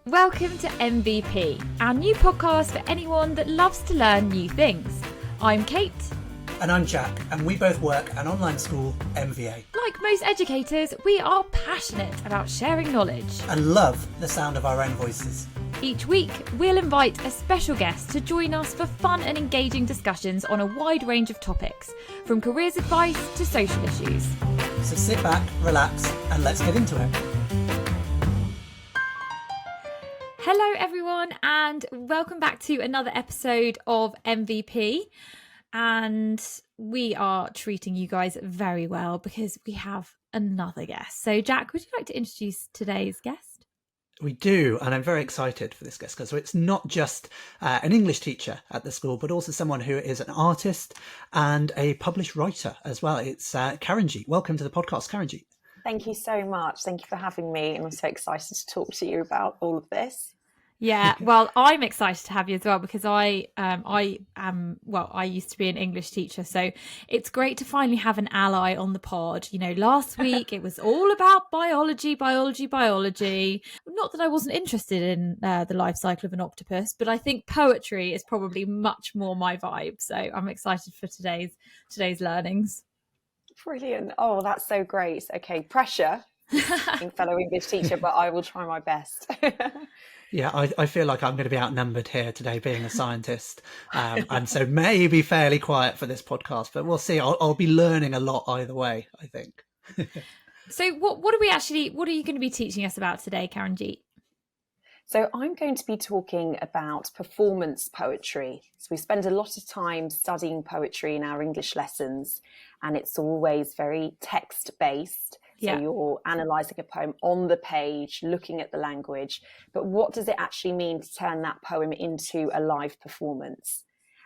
Welcome to MVP, our new podcast for anyone that loves to learn new things. I'm Kate. And I'm Jack, and we both work at an online school, MVA. Like most educators, we are passionate about sharing knowledge. And love the sound of our own voices. Each week, we'll invite a special guest to join us for fun and engaging discussions on a wide range of topics, from careers advice to social issues. So sit back, relax, and let's get into it. Hello everyone, and welcome back to another episode of MVP. And we are treating you guys very well because we have another guest. So Jack, would you like to introduce today's guest? We do, and I'm very excited for this guest because it's not just an English teacher at the school, but also someone who is an artist and a published writer as well. It's Karanjeet. Welcome to the podcast, Karanjeet. Thank you so much. Thank you for having me. And I'm so excited to talk to you about all of this. Yeah, well, I'm excited to have you as well because I used to be an English teacher, so it's great to finally have an ally on the pod. You know, last week it was all about biology. Not that I wasn't interested in the life cycle of an octopus, but I think poetry is probably much more my vibe. So I'm excited for today's learnings. Brilliant. Oh, that's so great. Okay, pressure, being fellow English teacher, but I will try my best. Yeah, I feel like I'm going to be outnumbered here today being a scientist. And so maybe fairly quiet for this podcast, but we'll see. I'll be learning a lot either way, I think. So what are you going to be teaching us about today, Karanjeet? So I'm going to be talking about performance poetry. So we spend a lot of time studying poetry in our English lessons, and it's always very text-based. So you're analysing a poem on the page, looking at the language, but what does it actually mean to turn that poem into a live performance?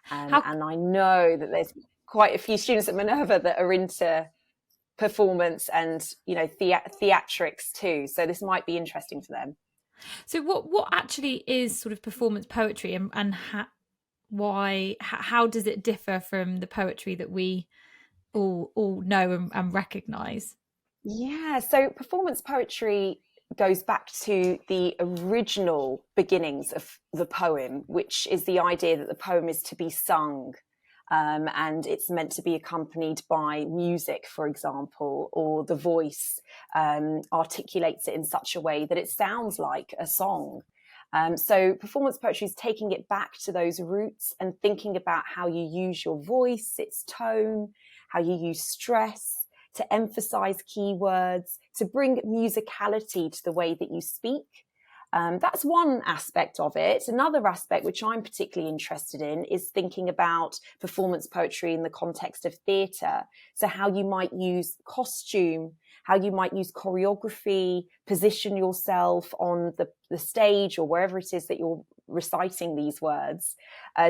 And I know that there's quite a few students at Minerva that are into performance and, you know, theatrics too. So this might be interesting for them. So what actually is sort of performance poetry and how does it differ from the poetry that we all know and recognise? Yeah, so performance poetry goes back to the original beginnings of the poem, which is the idea that the poem is to be sung, and it's meant to be accompanied by music, for example, or the voice articulates it in such a way that it sounds like a song. So performance poetry is taking it back to those roots and thinking about how you use your voice, its tone, how you use stress, to emphasize keywords, to bring musicality to the way that you speak. That's one aspect of it. Another aspect, which I'm particularly interested in, is thinking about performance poetry in the context of theatre. So how you might use costume, how you might use choreography, position yourself on the stage or wherever it is that you're reciting these words,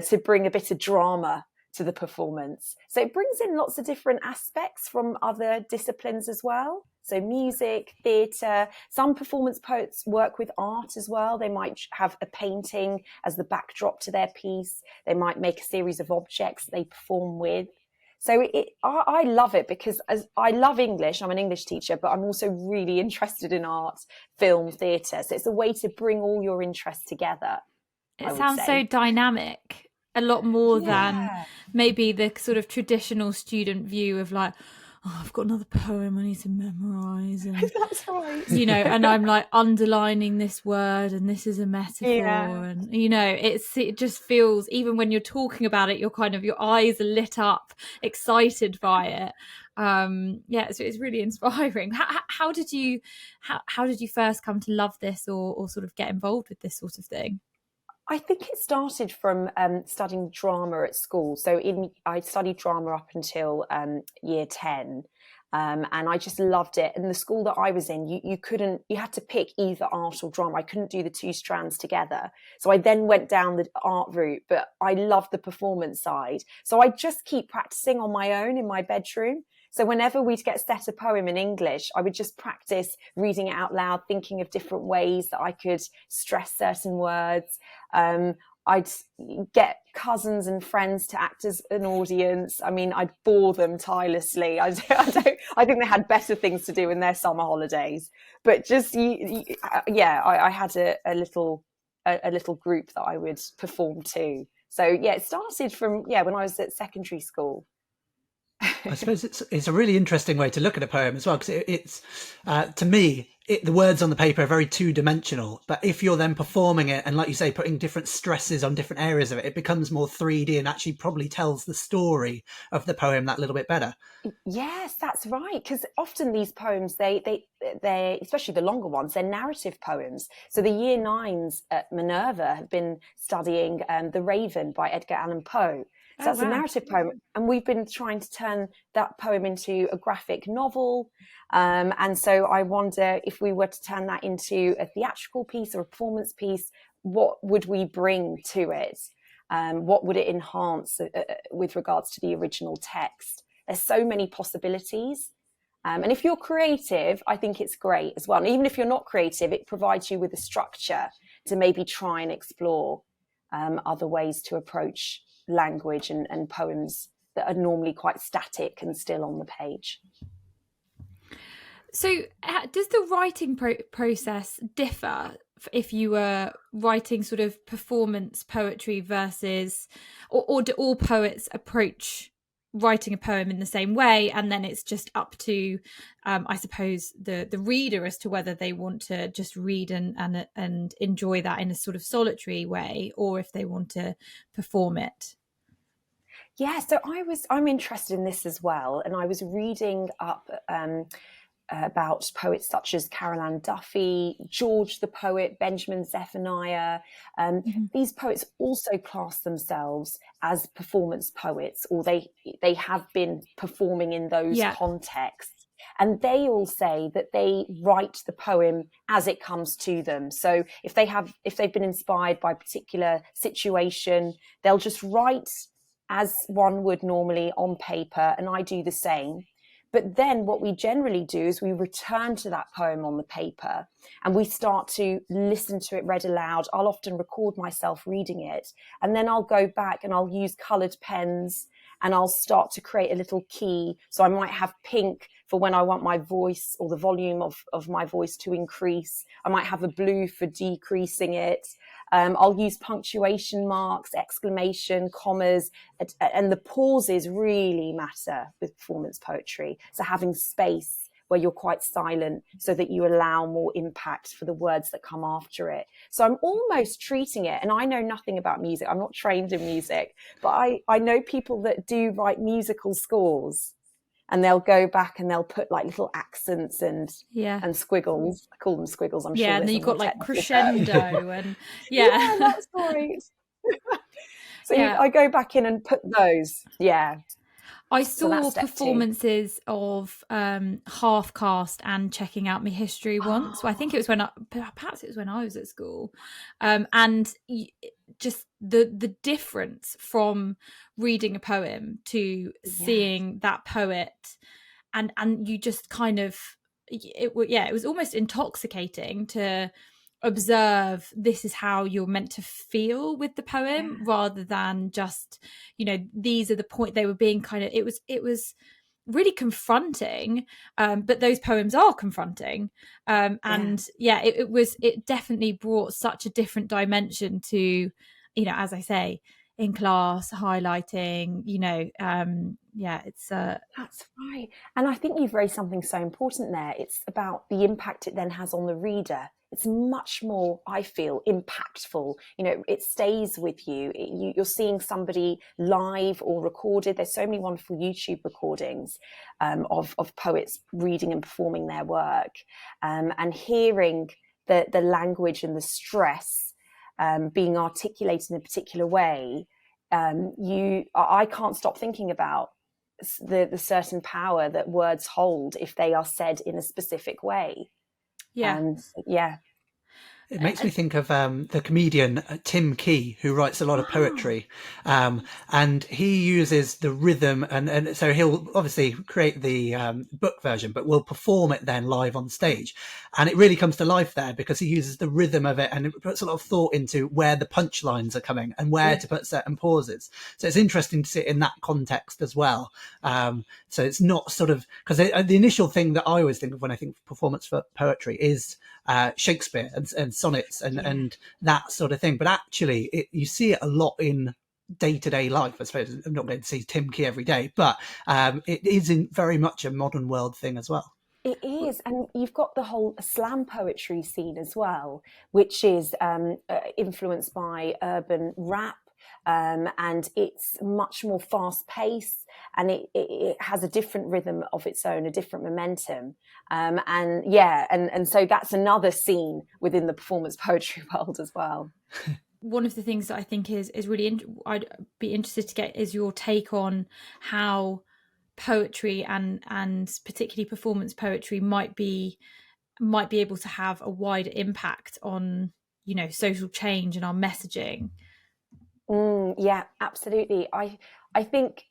to bring a bit of drama to the performance. So it brings in lots of different aspects from other disciplines as well. So music, theatre, some performance poets work with art as well. They might have a painting as the backdrop to their piece. They might make a series of objects that they perform with. So I love it because as I love English, I'm an English teacher, but I'm also really interested in art, film, theatre. So it's a way to bring all your interests together. It sounds so dynamic. A lot more than maybe the sort of traditional student view of like, oh, I've got another poem I need to memorise. And, that's right. You know, and I'm like underlining this word and this is a metaphor. Yeah. And, you know, it just feels, even when you're talking about it, your eyes are lit up, excited by it. So it's really inspiring. How did you first come to love this or sort of get involved with this sort of thing? I think it started from studying drama at school. So I studied drama up until year 10, and I just loved it. And the school that I was in, you had to pick either art or drama. I couldn't do the two strands together. So I then went down the art route, but I loved the performance side. So I just keep practicing on my own in my bedroom. So whenever we'd get set a poem in English, I would just practice reading it out loud, thinking of different ways that I could stress certain words. I'd get cousins and friends to act as an audience. I mean, I'd bore them tirelessly. I think they had better things to do in their summer holidays. But just, I had a little group that I would perform to. So yeah, it started from when I was at secondary school. I suppose it's a really interesting way to look at a poem as well, because it's to me, the words on the paper are very two-dimensional, but if you're then performing it and, like you say, putting different stresses on different areas of it, it becomes more 3D and actually probably tells the story of the poem that little bit better. Yes, that's right. Because often these poems, they especially the longer ones, they're narrative poems. So the year nines at Minerva have been studying The Raven by Edgar Allan Poe. So that's a narrative poem. And we've been trying to turn that poem into a graphic novel. And so I wonder, if we were to turn that into a theatrical piece or a performance piece, what would we bring to it? What would it enhance with regards to the original text? There's so many possibilities. And if you're creative, I think it's great as well. And even if you're not creative, it provides you with a structure to maybe try and explore other ways to approach language and poems that are normally quite static and still on the page. So does the writing process differ if you were writing sort of performance poetry versus, or do all poets approach writing a poem in the same way, and then it's just up to I suppose the reader as to whether they want to just read and enjoy that in a sort of solitary way, or if they want to perform it? Yeah, so I'm interested in this as well, and I was reading up about poets such as Carol Ann Duffy, George the poet, Benjamin Zephaniah. These poets also class themselves as performance poets, or they have been performing in those contexts. And they all say that they write the poem as it comes to them. So if they've been inspired by a particular situation, they'll just write as one would normally on paper, and I do the same. But then what we generally do is we return to that poem on the paper and we start to listen to it read aloud. I'll often record myself reading it, and then I'll go back and I'll use coloured pens and I'll start to create a little key. So I might have pink for when I want my voice or the volume of my voice to increase. I might have a blue for decreasing it. I'll use punctuation marks, exclamation, commas, and the pauses really matter with performance poetry. So having space where you're quite silent so that you allow more impact for the words that come after it. So I'm almost treating it, and I know nothing about music, I'm not trained in music, but I know people that do write musical scores, and they'll go back and they'll put like little accents and squiggles. I call them squiggles. I'm sure. Yeah, and then you've got like crescendo and yeah, that's right. So I go back in and put those. Yeah. I saw performances of Half Caste and Checking Out My History once. So I think it was perhaps it was when I was at school, and just the difference from reading a poem to seeing that poet, and you just kind of it was almost intoxicating to observe this is how you're meant to feel with the poem, rather than just, these are the point they were being kind of, it was really confronting, but those poems are confronting, it definitely brought such a different dimension to, as I say, in class highlighting, it's that's right. And I think you've raised something so important there. It's about the impact it then has on the reader. It's much more, I feel, impactful. It stays with you. You're seeing somebody live or recorded. There's so many wonderful YouTube recordings of poets reading and performing their work, and hearing the language and the stress being articulated in a particular way. I can't stop thinking about the certain power that words hold if they are said in a specific way. It makes me think of the comedian Tim Key, who writes a lot of poetry, and he uses the rhythm, and so he'll obviously create the book version, but will perform it then live on stage, and it really comes to life there because he uses the rhythm of it, and it puts a lot of thought into where the punchlines are coming and where to put certain pauses. So it's interesting to see it in that context as well. So it's not sort of, because the initial thing that I always think of when I think of performance for poetry is Shakespeare and sonnets and that sort of thing. But actually, you see it a lot in day-to-day life. I suppose I'm not going to see Tim Key every day, but it is very much a modern world thing as well. It is, and you've got the whole slam poetry scene as well, which is influenced by urban rap. And it's much more fast paced, and it has a different rhythm of its own, a different momentum. And so that's another scene within the performance poetry world as well. One of the things that I think is really, I'd be interested to get is your take on how poetry and particularly performance poetry might be able to have a wider impact on, you know, social change and our messaging. Yeah, absolutely. I think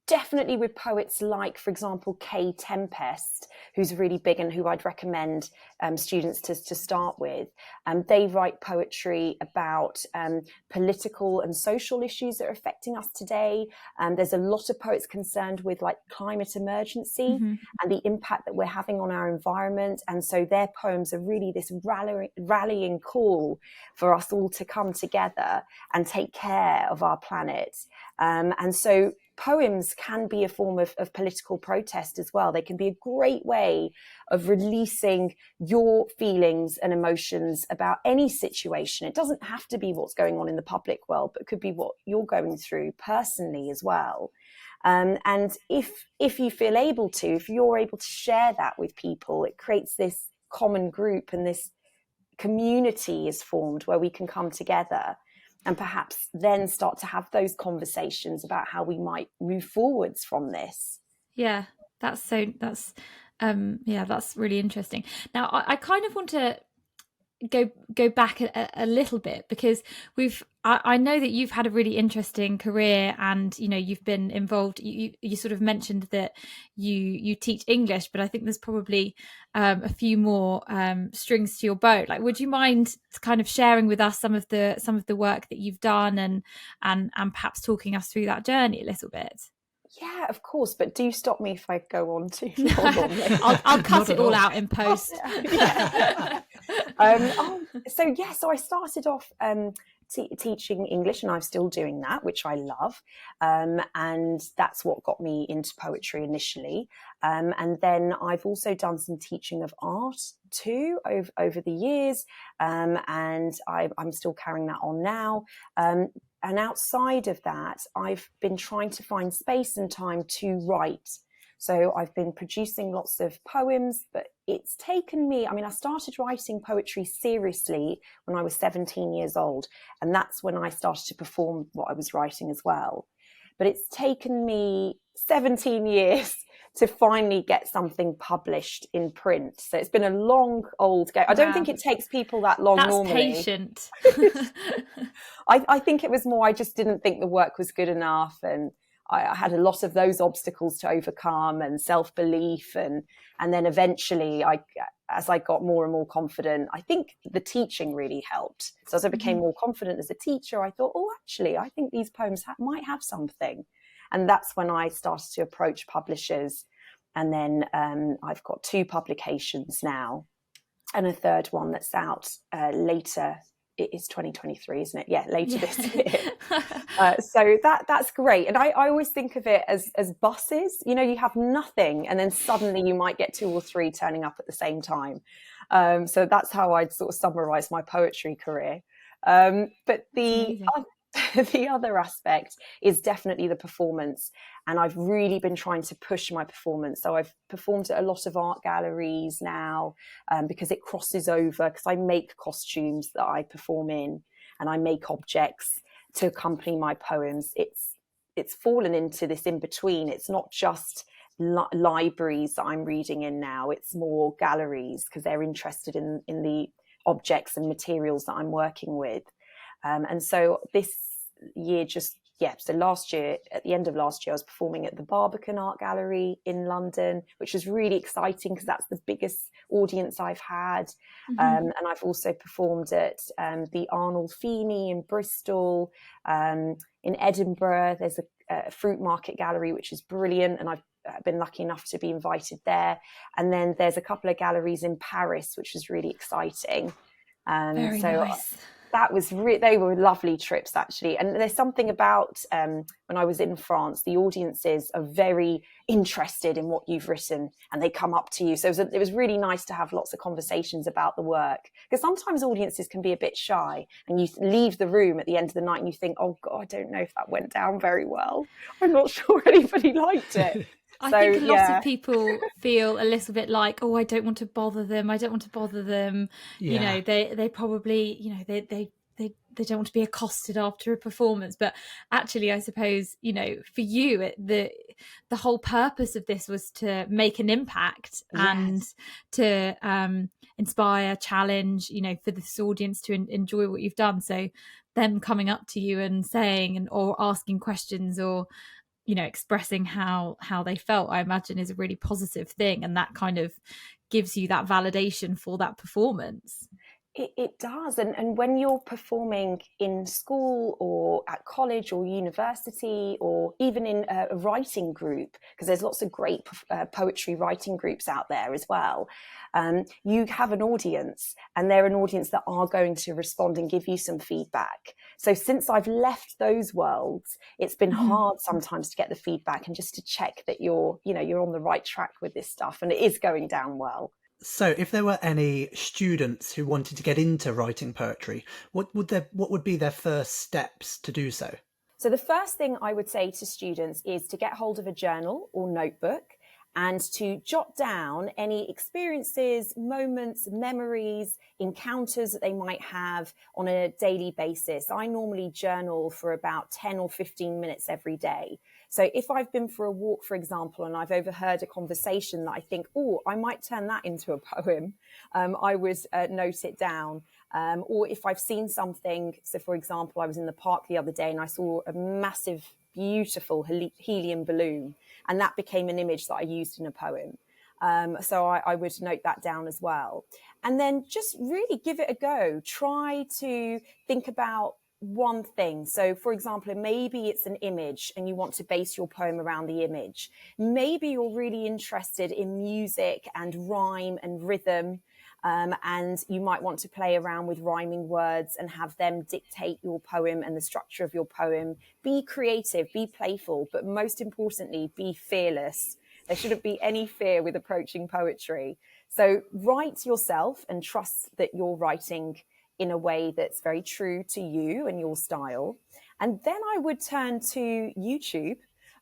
definitely with poets like, for example, Kay Tempest, who's really big and who I'd recommend students to start with. They write poetry about political and social issues that are affecting us today. There's a lot of poets concerned with like climate emergency and the impact that we're having on our environment. And so their poems are really this rallying call for us all to come together and take care of our planet. And so poems can be a form of political protest as well. They can be a great way of releasing your feelings and emotions about any situation. It doesn't have to be what's going on in the public world, but it could be what you're going through personally as well. And if you feel able to, if you're able to share that with people, it creates this common group, and this community is formed where we can come together and perhaps then start to have those conversations about how we might move forwards from this. Yeah, that's really interesting. Now, I kind of want to go back a little bit, because I know that you've had a really interesting career, and you know, you've been involved. You sort of mentioned that you teach English, but I think there's probably a few more strings to your bow. Like, would you mind kind of sharing with us some of the work that you've done and perhaps talking us through that journey a little bit? Yeah, of course, but do stop me if I go on too long. I'll cut it all out in post. So I started off teaching English, and I'm still doing that, which I love. And that's what got me into poetry initially. And then I've also done some teaching of art too over the years. And I'm still carrying that on now. And outside of that, I've been trying to find space and time to write. So I've been producing lots of poems, but it's taken me, I started writing poetry seriously when I was 17 years old. And that's when I started to perform what I was writing as well. But it's taken me 17 years to finally get something published in print. So it's been a long old go. I don't think it takes people that long. That's normally. Patient. I think it was more, I just didn't think the work was good enough. And I had a lot of those obstacles to overcome, and self-belief. And then eventually, as I got more and more confident, I think the teaching really helped. So as I became more confident as a teacher, I thought, oh, actually, I think these poems might have something. And that's when I started to approach publishers. And then I've got 2 publications now, and a third one that's out later. It is 2023, isn't it? Yeah, later this year. So that's great. And I always think of it as buses. You know, you have nothing, and then suddenly you might get 2 or 3 turning up at the same time. So that's how I'd sort of summarize my poetry career. But the other aspect is definitely the performance. And I've really been trying to push my performance. So I've performed at a lot of art galleries now, because it crosses over, because I make costumes that I perform in, and I make objects to accompany my poems. It's fallen into this in between. It's not just libraries that I'm reading in now. It's more galleries, because they're interested in the objects and materials that I'm working with. And so this year so last year, at the end of last year, I was performing at the Barbican Art Gallery in London, which was really exciting because that's the biggest audience I've had. And I've also performed at the Arnold Feeney in Bristol. In Edinburgh, there's a fruit market gallery, which is brilliant. And I've been lucky enough to be invited there. And then there's a couple of galleries in Paris, which was really exciting. Very nice. That was they were lovely trips, actually. And there's something about when I was in France, the audiences are very interested in what you've written and they come up to you. So it was really nice to have lots of conversations about the work, because sometimes audiences can be a bit shy and you leave the room at the end of the night and you think, oh God, I don't know if that went down very well. I'm not sure anybody liked it. I think a lot of people feel a little bit like, oh, I don't want to bother them. You know, they probably, you know, they don't want to be accosted after a performance. But actually, I suppose, you know, for you, the whole purpose of this was to make an impact and to inspire, challenge, you know, for this audience to enjoy what you've done. So them coming up to you and saying or asking questions or, you know, expressing how they felt, I imagine is a really positive thing, and that kind of gives you that validation for that performance. It does. And when you're performing in school or at college or university or even in a writing group, because there's lots of great poetry writing groups out there as well, you have an audience, and they're an audience that are going to respond and give you some feedback. So since I've left those worlds, it's been hard sometimes to get the feedback and just to check that you're on the right track with this stuff and it is going down well. So if there were any students who wanted to get into writing poetry, what would be their first steps to do so? So the first thing I would say to students is to get hold of a journal or notebook and to jot down any experiences, moments, memories, encounters that they might have on a daily basis. I normally journal for about 10 or 15 minutes every day. So if I've been for a walk, for example, and I've overheard a conversation that I think, oh, I might turn that into a poem, I would note it down. Or if I've seen something, so for example, I was in the park the other day and I saw a massive, beautiful helium balloon, and that became an image that I used in a poem. So I would note that down as well. And then just really give it a go. Try to think about one thing. So for example, maybe it's an image and you want to base your poem around the image. Maybe you're really interested in music and rhyme and rhythm. And you might want to play around with rhyming words and have them dictate your poem and the structure of your poem. Be creative, be playful, but most importantly, be fearless. There shouldn't be any fear with approaching poetry. So write yourself and trust that you're writing in a way that's very true to you and your style. And then I would turn to YouTube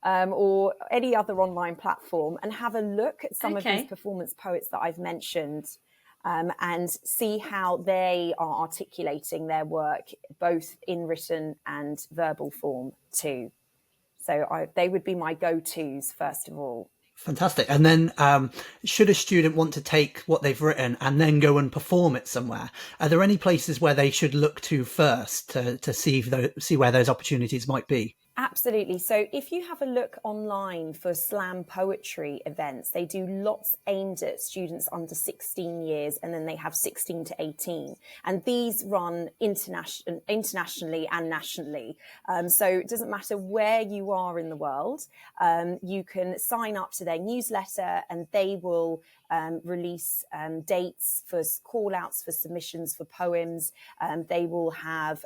or any other online platform and have a look at some of these performance poets that I've mentioned. And see how they are articulating their work, both in written and verbal form too. So they would be my go-tos, first of all. Fantastic. And then should a student want to take what they've written and then go and perform it somewhere, are there any places where they should look to first to see where those opportunities might be? Absolutely. So if you have a look online for slam poetry events, they do lots aimed at students under 16 years, and then they have 16 to 18. And these run internationally and nationally. So it doesn't matter where you are in the world. You can sign up to their newsletter and they will release dates for call outs for submissions for poems. They will have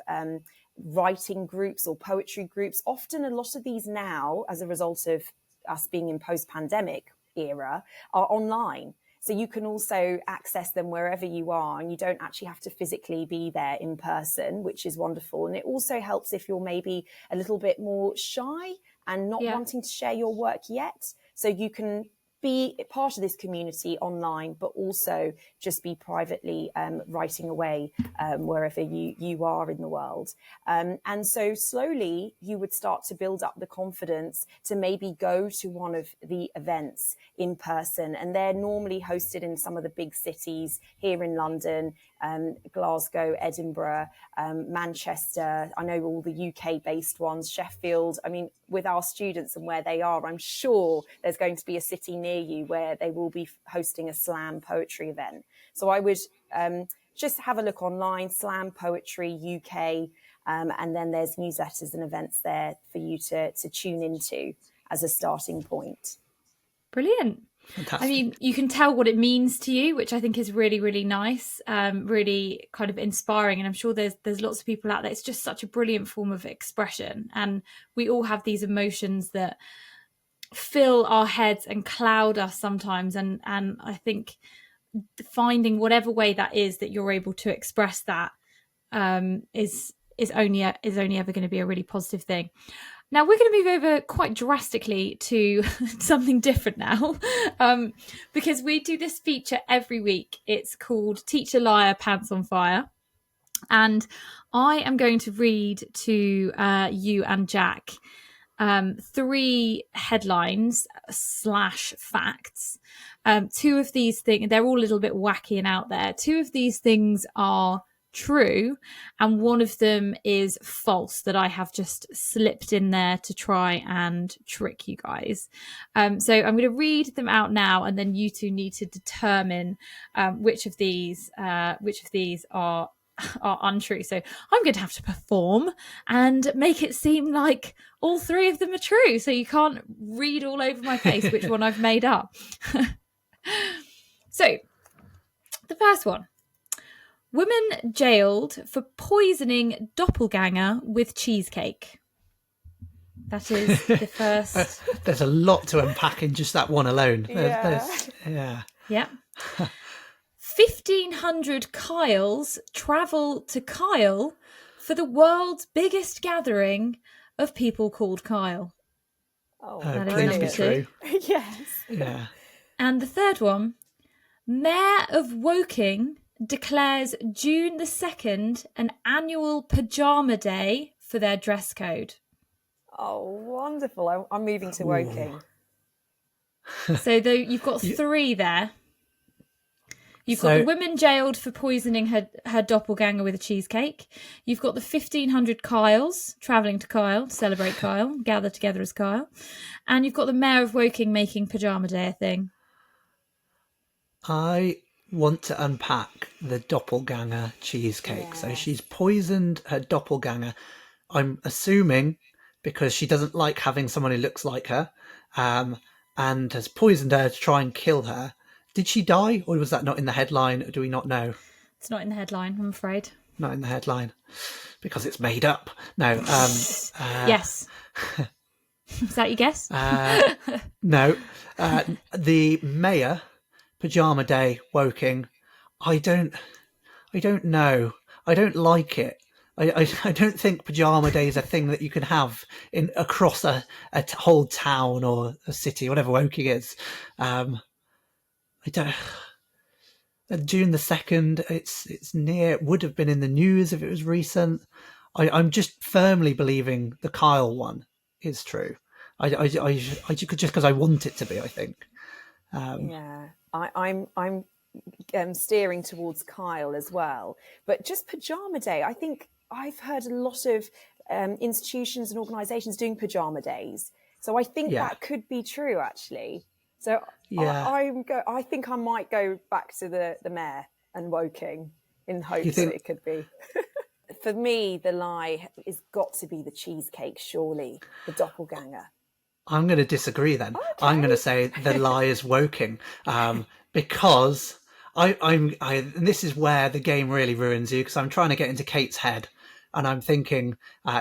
writing groups or poetry groups. Often a lot of these now, as a result of us being in post-pandemic era, are online. So you can also access them wherever you are, and you don't actually have to physically be there in person, which is wonderful. And it also helps if you're maybe a little bit more shy and not wanting to share your work yet. So you can be part of this community online, but also just be privately writing away wherever you are in the world. And so slowly you would start to build up the confidence to maybe go to one of the events in person. And they're normally hosted in some of the big cities here in London. Glasgow, Edinburgh, Manchester. I know all the UK-based ones, Sheffield. I mean, with our students and where they are, I'm sure there's going to be a city near you where they will be hosting a slam poetry event. So I would just have a look online, Slam Poetry UK, and then there's newsletters and events there for you to tune into as a starting point. Brilliant. Fantastic. I mean, you can tell what it means to you, which I think is really, really nice, really kind of inspiring. And I'm sure there's lots of people out there. It's just such a brilliant form of expression. And we all have these emotions that fill our heads and cloud us sometimes. And I think finding whatever way that is that you're able to express that is only ever going to be a really positive thing. Now we're going to move over quite drastically to something different now, because we do this feature every week. It's called Teacher Liar Pants on Fire. And I am going to read to you and Jack 3 headlines / facts. 2 of these things, they're all a little bit wacky and out there. 2 of these things are true, and 1 of them is false that I have just slipped in there to try and trick you guys. So I'm going to read them out now, and then you two need to determine which of these are untrue. So I'm going to have to perform and make it seem like all 3 of them are true, so you can't read all over my face which one I've made up. So the first one: women jailed for poisoning doppelganger with cheesecake. That is the first. There's a lot to unpack in just that one alone. Yeah. Yeah. 1,500 Kyles travel to Kyle for the world's biggest gathering of people called Kyle. Oh, that is please number be 2. true. Yes. Yeah. And the third one: Mayor of Woking declares June the 2nd an annual pajama day for their dress code. Oh, wonderful. I'm moving to Woking. So you've got 3 there. You've got the women jailed for poisoning her doppelganger with a cheesecake. You've got the 1,500 Kyles travelling to Kyle to celebrate Kyle, gather together as Kyle. And you've got the Mayor of Woking making pajama day a thing. I want to unpack the doppelganger cheesecake. Yeah. So she's poisoned her doppelganger, I'm assuming because she doesn't like having someone who looks like her, and has poisoned her to try and kill her. Did she die, or was that not in the headline? Do we not know? It's not in the headline, I'm afraid. Not in the headline because it's made up. No. Yes. Is that your guess? No. The mayor, pajama day, Woking. I don't know. I don't like it. I don't think pajama day is a thing that you can have across a whole town or a city, whatever Woking is. I don't. June the 2nd. It's near. It would have been in the news if it was recent. I'm just firmly believing the Kyle one is true. I just because I want it to be. I think. Yeah, I'm steering towards Kyle as well. But just pajama day, I think I've heard a lot of institutions and organisations doing pajama days. So I think that could be true, actually. So yeah. I think I might go back to the mayor and Woking in hopes that it could be. For me, the lie has got to be the cheesecake, surely, the doppelganger. I'm going to disagree then. Okay. I'm going to say the lie is Woking, because and this is where the game really ruins you, because I'm trying to get into Kate's head, and I'm thinking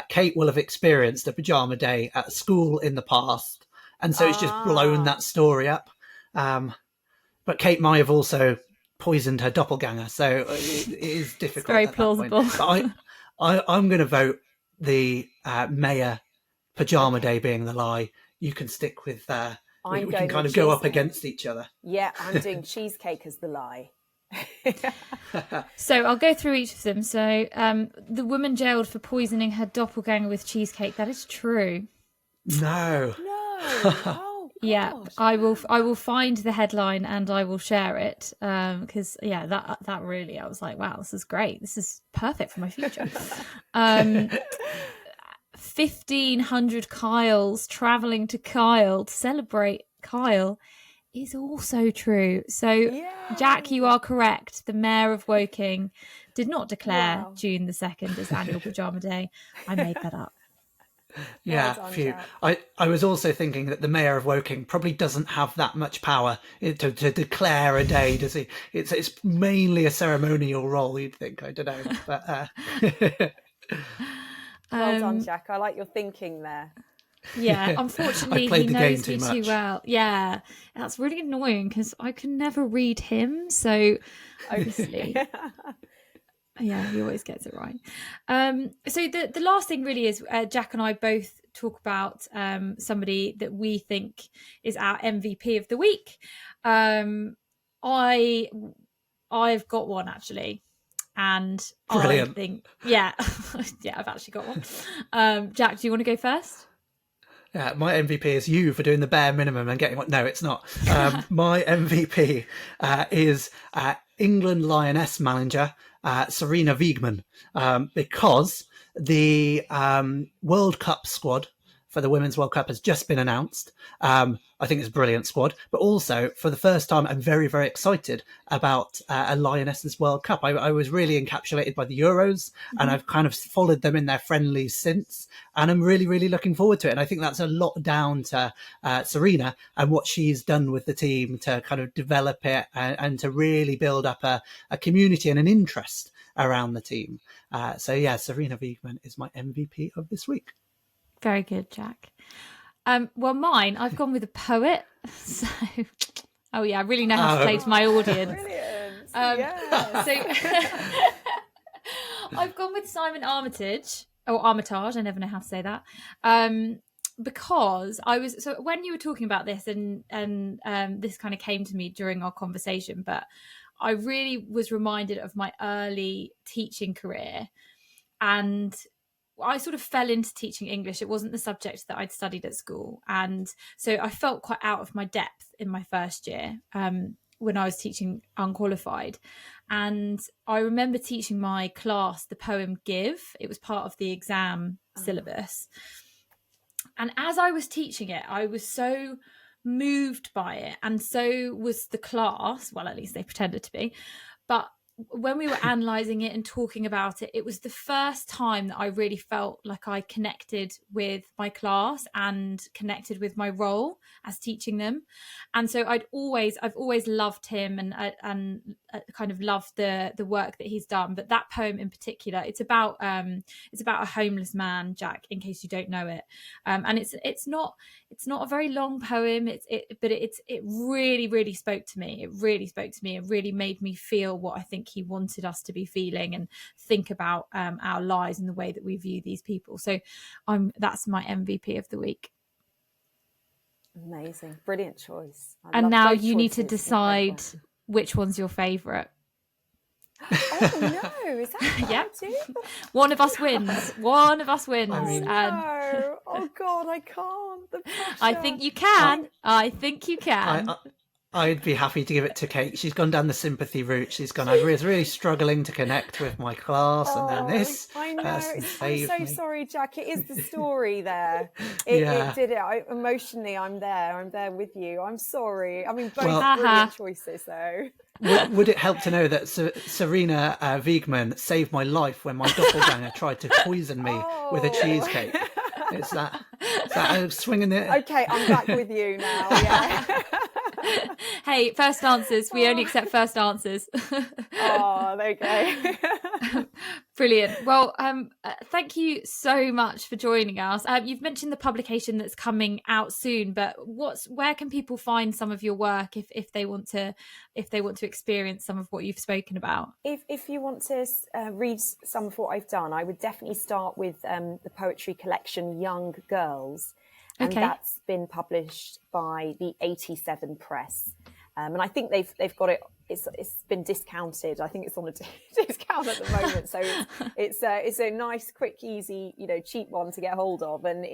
Kate will have experienced a pajama day at school in the past, and so it's just blown that story up. But Kate might have also poisoned her doppelganger, so it is difficult. It's very plausible. But I'm going to vote the mayor pajama day being the lie. You can stick with we can kind of go up against each other. Yeah, I'm doing cheesecake as the lie. So I'll go through each of them. So the woman jailed for poisoning her doppelganger with cheesecake. That is true. No. Oh, Yeah, gosh. I will find the headline and I will share it because that really, I was like, wow, this is great. This is perfect for my future. 1,500 Kyles traveling to Kyle to celebrate Kyle is also true. So, Jack, you are correct. The Mayor of Woking did not declare June the 2nd as annual pajama day. I made that up. Yeah, Well done, phew. Jack. I was also thinking that the mayor of Woking probably doesn't have that much power to declare a day, does he? It's mainly a ceremonial role, you'd think. I don't know, but Well done, Jack. I like your thinking there. Yeah, unfortunately, played he the game knows too me too much. well. Yeah, that's really annoying because I can never read him. So obviously, yeah, he always gets it right. So the last thing really is Jack and I both talk about somebody that we think is our MVP of the week. I've got one actually. And Brilliant. I think, yeah, I've actually got one. Jack, do you want to go first? Yeah, my MVP is you for doing the bare minimum and getting what? No, it's not. My MVP is England Lioness manager Sarina Wiegman, because the World Cup squad for the Women's World Cup has just been announced. I think it's a brilliant squad, but also for the first time, I'm very, very excited about a Lionesses World Cup. I was really encapsulated by the Euros, and I've kind of followed them in their friendlies since, and I'm really, really looking forward to it. And I think that's a lot down to Sarina and what she's done with the team to kind of develop it and to really build up a community and an interest around the team. So yeah, Sarina Wiegman is my MVP of this week. Very good, Jack. Well, mine, I've gone with a poet. So, oh yeah, I really know how to play to my audience. Brilliant. So, I've gone with Simon Armitage, or Armitage. I never know how to say that. Because when you were talking about this, and this kind of came to me during our conversation, but I really was reminded of my early teaching career, and I sort of fell into teaching English. It wasn't the subject that I'd studied at school. And so I felt quite out of my depth in my first year when I was teaching unqualified. And I remember teaching my class the poem Give. It was part of the exam syllabus. And as I was teaching it, I was so moved by it. And so was the class. Well, at least they pretended to be. But when we were analysing it and talking about it, it was the first time that I really felt like I connected with my class and connected with my role as teaching them. And so I've always loved him and kind of loved the work that he's done. But that poem in particular, it's about a homeless man, Jack, in case you don't know it. And it's not a very long poem. But it really, really spoke to me. It really spoke to me. It really made me feel what I think he wanted us to be feeling and think about our lives and the way that we view these people. So that's my MVP of the week. Amazing. Brilliant choice. And now you need to decide which one's your favourite. Oh no, is that yeah. too? One of us wins. One of us wins. Oh, no. Oh God, I can't. The pressure. I think you can. I think you can. I'd be happy to give it to Kate. She's gone down the sympathy route. She's gone, I was really struggling to connect with my class, and then this person saved me. I'm so sorry, Jack. It is the story there. It did it. Emotionally, I'm there with you. I'm sorry. I mean, both brilliant choices, though. Would it help to know that Sarina Wiegman saved my life when my doppelganger tried to poison me with a cheesecake? Is that swinging it? Okay, I'm back with you now. Yeah. Hey, first answers. We only accept first answers. Oh, there you go. Brilliant. Well, thank you so much for joining us. You've mentioned the publication that's coming out soon, but where can people find some of your work if they want to experience some of what you've spoken about? If you want to read some of what I've done, I would definitely start with the poetry collection Young Girls. And that's been published by the 87 Press. And I think they've got it, it's been discounted. I think it's on a discount at the moment. So it's a nice, quick, easy, cheap one to get hold of. And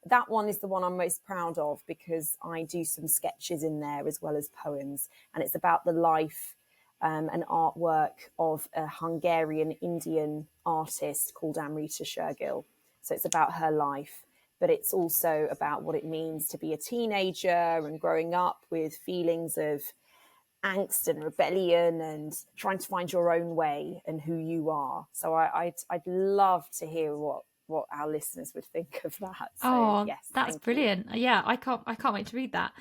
that one is the one I'm most proud of, because I do some sketches in there as well as poems, and it's about the life and artwork of a Hungarian Indian artist called Amrita Shergill. So it's about her life, but it's also about what it means to be a teenager and growing up with feelings of angst and rebellion and trying to find your own way and who you are. So I'd love to hear what our listeners would think of that. So, yes, that's brilliant. Yeah, I can't wait to read that.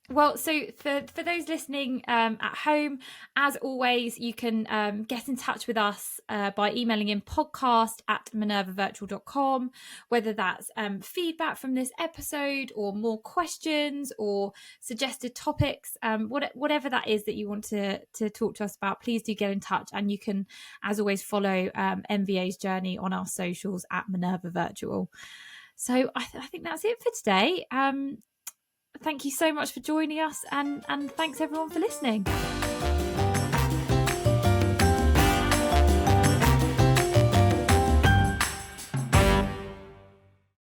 Well, so for those listening at home, as always, you can get in touch with us by emailing in podcast@minervavirtual.com, whether that's feedback from this episode or more questions or suggested topics, whatever that is that you want to talk to us about, please do get in touch. And you can, as always, follow MVA's journey on our socials @MinervaVirtual. So I think that's it for today. Thank you so much for joining us, and thanks everyone for listening.